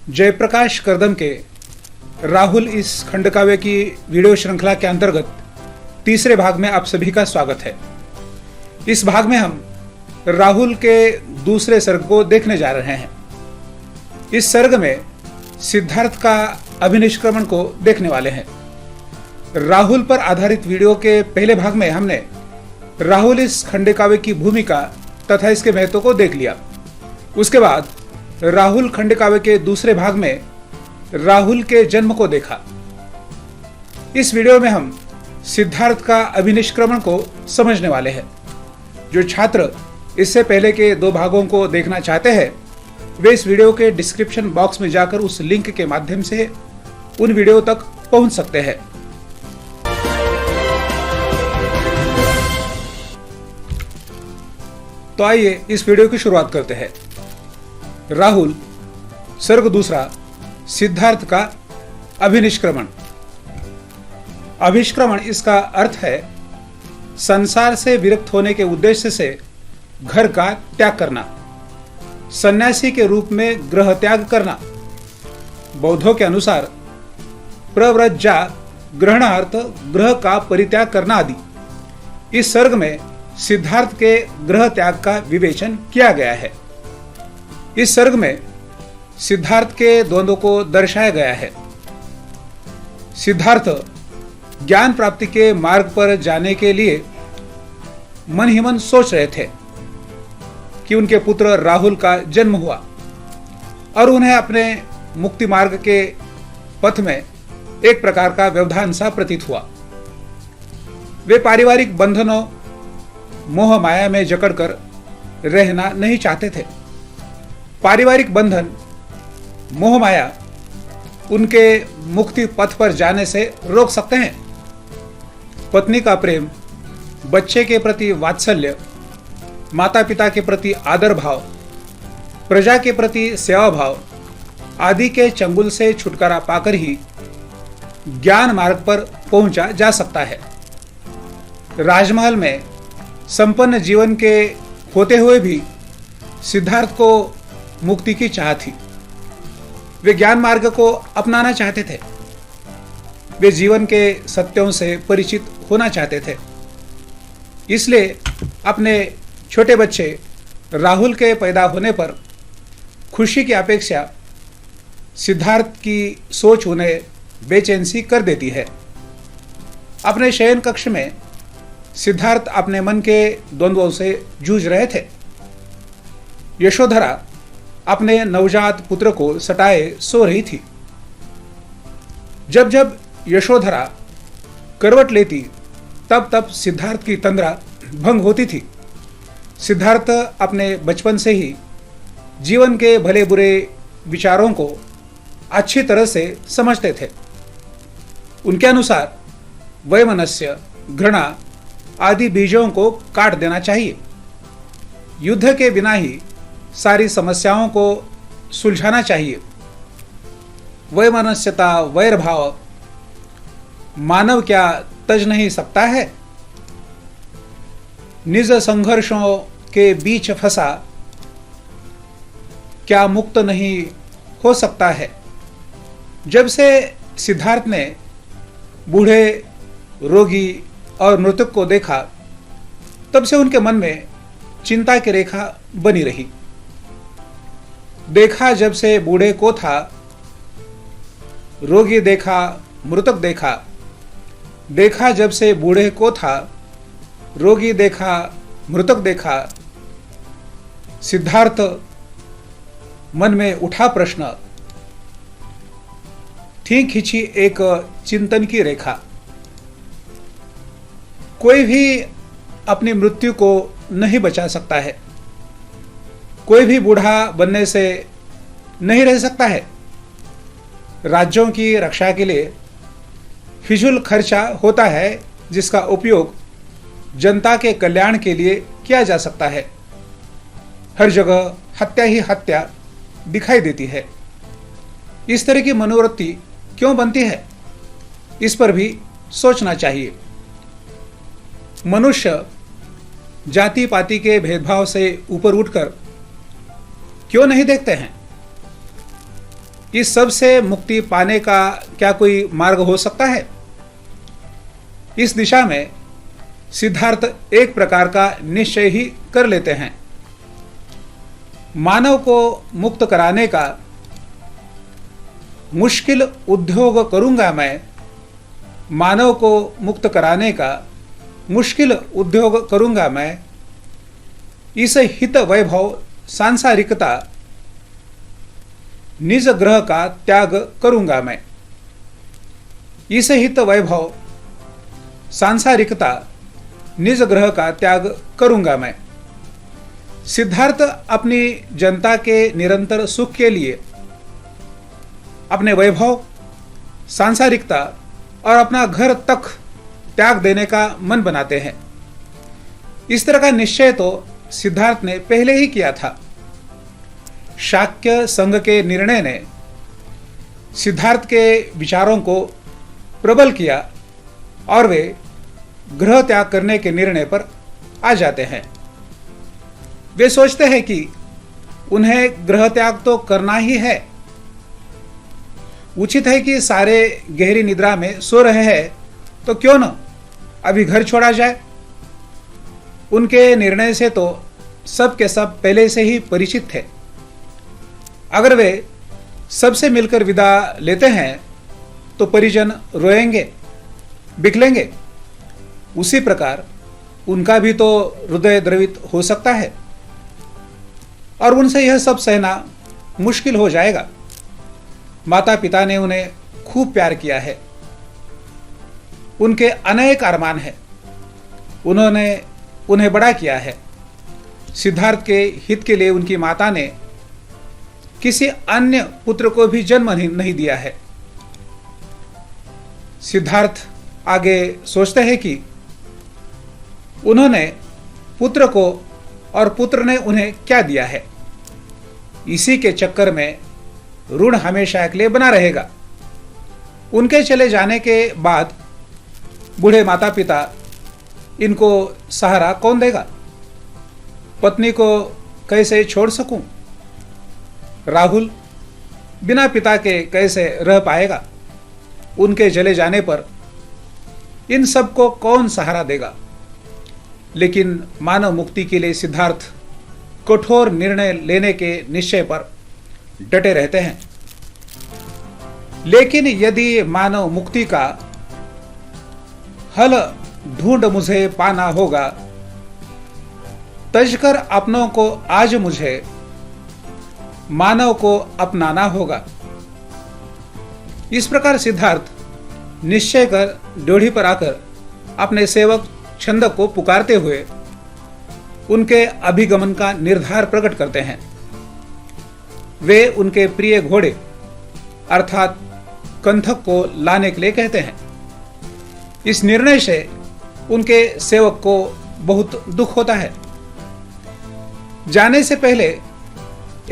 जयप्रकाश करदम के राहुल इस खंडकाव्य की वीडियो श्रृंखला के अंतर्गत तीसरे भाग में आप सभी का स्वागत है। इस भाग में हम राहुल के दूसरे सर्ग को देखने जा रहे हैं। इस सर्ग में सिद्धार्थ का अभिनिष्क्रमण को देखने वाले हैं। राहुल पर आधारित वीडियो के पहले भाग में हमने राहुल इस खंडकाव्य की भूमिका तथा इसके महत्व को देख लिया। उसके बाद राहुल खंडकाव्य के दूसरे भाग में राहुल के जन्म को देखा। इस वीडियो में हम सिद्धार्थ का अभिनिष्क्रमण को समझने वाले हैं। जो छात्र इससे पहले के दो भागों को देखना चाहते हैं वे इस वीडियो के डिस्क्रिप्शन बॉक्स में जाकर उस लिंक के माध्यम से उन वीडियो तक पहुंच सकते हैं। तो आइए इस वीडियो की शुरुआत करते हैं। राहुल सर्ग दूसरा, सिद्धार्थ का अभिनिष्क्रमण। अभिष्क्रमण इसका अर्थ है संसार से विरक्त होने के उद्देश्य से घर का त्याग करना, सन्यासी के रूप में गृह त्याग करना। बौद्धों के अनुसार प्रव्रज्या ग्रहणार्थ गृह का परित्याग करना आदि। इस सर्ग में सिद्धार्थ के गृह त्याग का विवेचन किया गया है। इस सर्ग में सिद्धार्थ के द्वंद्व को दर्शाया गया है। सिद्धार्थ ज्ञान प्राप्ति के मार्ग पर जाने के लिए मन ही मन सोच रहे थे कि उनके पुत्र राहुल का जन्म हुआ और उन्हें अपने मुक्ति मार्ग के पथ में एक प्रकार का व्यवधान सा प्रतीत हुआ। वे पारिवारिक बंधनों मोह माया में जकड़कर रहना नहीं चाहते थे। पारिवारिक बंधन मोह माया उनके मुक्ति पथ पर जाने से रोक सकते हैं। पत्नी का प्रेम, बच्चे के प्रति वात्सल्य, माता पिता के प्रति आदर भाव, प्रजा के प्रति सेवा भाव आदि के चंगुल से छुटकारा पाकर ही ज्ञान मार्ग पर पहुंचा जा सकता है। राजमहल में संपन्न जीवन के होते हुए भी सिद्धार्थ को मुक्ति की चाह थी। वे ज्ञान मार्ग को अपनाना चाहते थे। वे जीवन के सत्यों से परिचित होना चाहते थे। इसलिए अपने छोटे बच्चे राहुल के पैदा होने पर खुशी की अपेक्षा सिद्धार्थ की सोच उन्हें बेचैन सी कर देती है। अपने शयन कक्ष में सिद्धार्थ अपने मन के द्वंद्वों से जूझ रहे थे। यशोधरा अपने नवजात पुत्र को सटाए सो रही थी। जब जब यशोधरा करवट लेती तब तब सिद्धार्थ की तंद्रा भंग होती थी। सिद्धार्थ अपने बचपन से ही जीवन के भले बुरे विचारों को अच्छी तरह से समझते थे। उनके अनुसार वैमनस्य, घृणा आदि बीजों को काट देना चाहिए। युद्ध के बिना ही सारी समस्याओं को सुलझाना चाहिए। वैमनस्यता, वैरभाव मानव क्या तज नहीं सकता है? निज संघर्षों के बीच फंसा क्या मुक्त नहीं हो सकता है? जब से सिद्धार्थ ने बूढ़े, रोगी और मृतक को देखा तब से उनके मन में चिंता की रेखा बनी रही। देखा जब से बूढ़े को था, रोगी देखा, मृतक देखा। देखा जब से बूढ़े को था, रोगी देखा, मृतक देखा। सिद्धार्थ मन में उठा प्रश्न, थी खींची एक चिंतन की रेखा। कोई भी अपनी मृत्यु को नहीं बचा सकता है। कोई भी बूढ़ा बनने से नहीं रह सकता है। राज्यों की रक्षा के लिए फिजूल खर्चा होता है जिसका उपयोग जनता के कल्याण के लिए किया जा सकता है। हर जगह हत्या ही हत्या दिखाई देती है। इस तरह की मनोवृत्ति क्यों बनती है, इस पर भी सोचना चाहिए। मनुष्य जाति पाति के भेदभाव से ऊपर उठकर क्यों नहीं देखते हैं? इस सब से मुक्ति पाने का क्या कोई मार्ग हो सकता है? इस दिशा में सिद्धार्थ एक प्रकार का निश्चय ही कर लेते हैं। मानव को मुक्त कराने का मुश्किल उद्योग करूंगा मैं, मानव को मुक्त कराने का मुश्किल उद्योग करूंगा मैं, इस हित वैभव सांसारिकता निज ग्रह का त्याग करूंगा मैं। इस हित वैभव सांसारिकता निज ग्रह का त्याग करूंगा मैं। सिद्धार्थ अपनी जनता के निरंतर सुख के लिए अपने वैभव, सांसारिकता और अपना घर तक त्याग देने का मन बनाते हैं। इस तरह का निश्चय तो सिद्धार्थ ने पहले ही किया था। शाक्य संघ के निर्णय ने सिद्धार्थ के विचारों को प्रबल किया और वे ग्रह त्याग करने के निर्णय पर आ जाते हैं। वे सोचते हैं कि उन्हें ग्रह त्याग तो करना ही है। उचित है कि सारे गहरी निद्रा में सो रहे हैं, तो क्यों न अभी घर छोड़ा जाए। उनके निर्णय से तो सब के सब पहले से ही परिचित थे। अगर वे सबसे मिलकर विदा लेते हैं तो परिजन रोएंगे, बिखलेंगे। उसी प्रकार उनका भी तो हृदय द्रवित हो सकता है और उनसे यह सब सहना मुश्किल हो जाएगा। माता पिता ने उन्हें खूब प्यार किया है, उनके अनेक अरमान है, उन्होंने उन्हें बड़ा किया है। सिद्धार्थ के हित के लिए उनकी माता ने किसी अन्य पुत्र को भी जन्म नहीं दिया है। सिद्धार्थ आगे सोचते हैं कि उन्होंने पुत्र को और पुत्र ने उन्हें क्या दिया है। इसी के चक्कर में ऋण हमेशा के लिए बना रहेगा। उनके चले जाने के बाद बूढ़े माता पिता इनको सहारा कौन देगा? पत्नी को कैसे छोड़ सकूं? राहुल बिना पिता के कैसे रह पाएगा? उनके चले जाने पर इन सबको कौन सहारा देगा? लेकिन मानव मुक्ति के लिए सिद्धार्थ कठोर निर्णय लेने के निश्चय पर डटे रहते हैं। लेकिन यदि मानव मुक्ति का हल ढूंढ मुझे पाना होगा, तजकर अपनों को आज मुझे मानव को अपनाना होगा। इस प्रकार सिद्धार्थ निश्चय कर ड्योढ़ी पर आकर अपने सेवक छंदक को पुकारते हुए उनके अभिगमन का निर्धार प्रकट करते हैं। वे उनके प्रिय घोड़े अर्थात कंथक को लाने के लिए कहते हैं। इस निर्णय से उनके सेवक को बहुत दुख होता है। जाने से पहले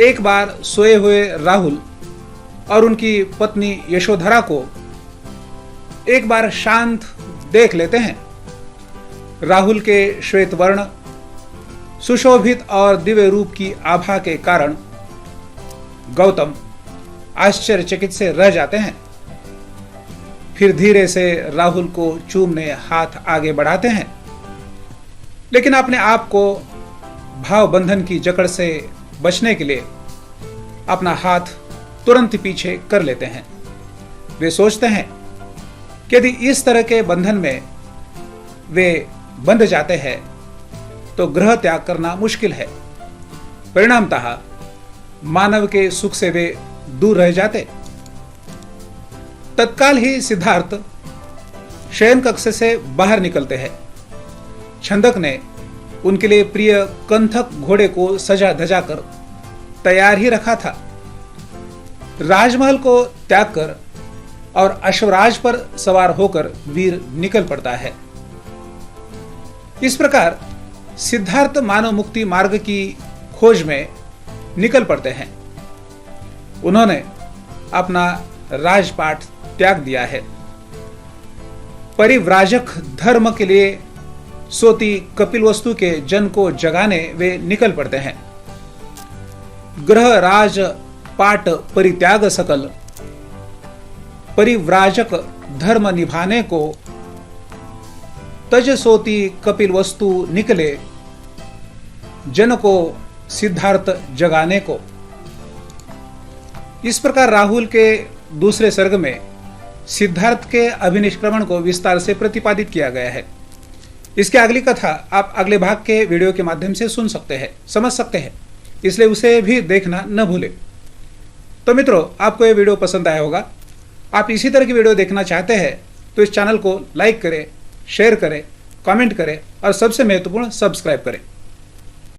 एक बार सोए हुए राहुल और उनकी पत्नी यशोधरा को एक बार शांत देख लेते हैं। राहुल के श्वेत वर्ण, सुशोभित और दिव्य रूप की आभा के कारण गौतम आश्चर्यचकित से रह जाते हैं। फिर धीरे से राहुल को चूमने हाथ आगे बढ़ाते हैं, लेकिन अपने आप को भाव बंधन की जकड़ से बचने के लिए अपना हाथ तुरंत पीछे कर लेते हैं। वे सोचते हैं कि यदि इस तरह के बंधन में वे बंध जाते हैं तो ग्रह त्याग करना मुश्किल है। परिणामतः मानव के सुख से वे दूर रह जाते। तत्काल ही सिद्धार्थ शयन कक्ष से बाहर निकलते हैं। छंदक ने उनके लिए प्रिय कंथक घोड़े को सजा धजा कर तैयार ही रखा था। राजमहल को त्याग कर और अश्वराज पर सवार होकर वीर निकल पड़ता है। इस प्रकार सिद्धार्थ मानव मुक्ति मार्ग की खोज में निकल पड़ते हैं। उन्होंने अपना राजपाट त्याग दिया है। परिव्राजक धर्म के लिए सोती कपिलवस्तु के जन को जगाने वे निकल पड़ते हैं। ग्रह राज पाट परित्याग सकल, परिव्राजक धर्म निभाने को, तज सोती कपिल वस्तु निकले, जन को सिद्धार्थ जगाने को। इस प्रकार राहुल के दूसरे सर्ग में सिद्धार्थ के अभिनिष्क्रमण को विस्तार से प्रतिपादित किया गया है। इसकी अगली कथा आप अगले भाग के वीडियो के माध्यम से सुन सकते हैं, समझ सकते हैं, इसलिए उसे भी देखना न भूलें। तो मित्रों, आपको ये वीडियो पसंद आया होगा। आप इसी तरह की वीडियो देखना चाहते हैं तो इस चैनल को लाइक करें, शेयर करें, कमेंट करें और सबसे महत्वपूर्ण सब्सक्राइब करें।